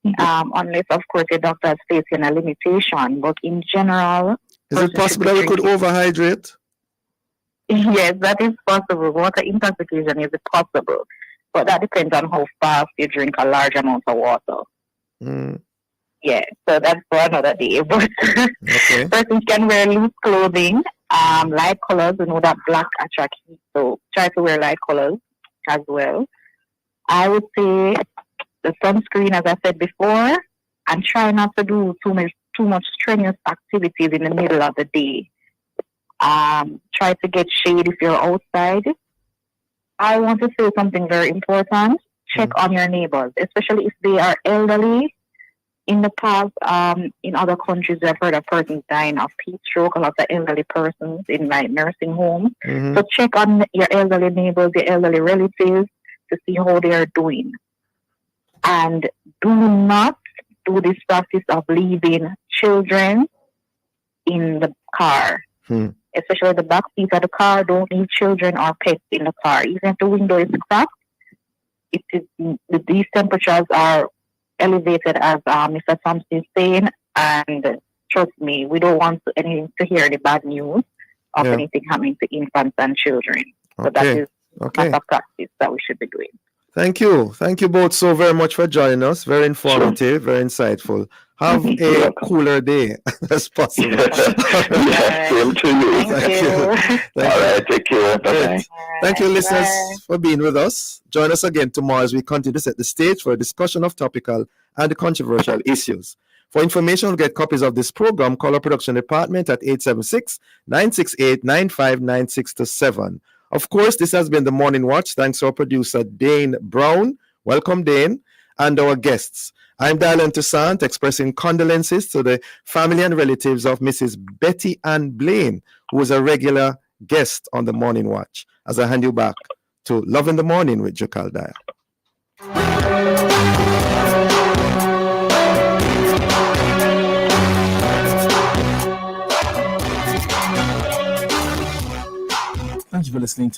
Speaker 8: Unless, of course, your doctor is facing a limitation. But in general,
Speaker 5: is it possible that we could overhydrate?
Speaker 8: Yes, that is possible. Water intoxication is possible. But that depends on how fast you drink a large amount of water. Yeah, so that's for another day. But persons can wear loose clothing, light colors. We know that black attracts heat, so try to wear light colors as well. I would say the sunscreen, as I said before, and try not to do too much strenuous activities in the middle of the day. Try to get shade if you're outside. I want to say something very important. Check on your neighbors, especially if they are elderly. In the past, in other countries, I've heard of persons dying of heat stroke, a lot of elderly persons in like nursing homes. So check on your elderly neighbors, your elderly relatives to see how they are doing. And do not do this practice of leaving children in the car. Especially the back seat of the car. Don't leave children or pets in the car. Even if the window is cracked, these temperatures are elevated, as Mr. Thompson is saying, and trust me, we don't want to hear any bad news of anything happening to infants and children. So that is not a practice that we should be doing.
Speaker 5: Thank you. Thank you both so very much for joining us. Very informative, very insightful. Have a cooler day as possible.
Speaker 4: Yes, same to you.
Speaker 5: Thank you.
Speaker 4: All right, take care. Bye-bye.
Speaker 5: Thank you, listeners, for being with us. Join us again tomorrow as we continue to set the stage for a discussion of topical and controversial issues. For information, get copies of this program, call our production department at 876-968-9596-7. Of course, this has been the Morning Watch. Thanks to our producer, Dane Brown. Welcome, Dane. And our guests. I'm Dylan Toussaint, expressing condolences to the family and relatives of Mrs. Betty Ann Blaine, who is a regular guest on the Morning Watch. As I hand you back to Love in the Morning with Jokal Daya.
Speaker 3: Thank you for listening to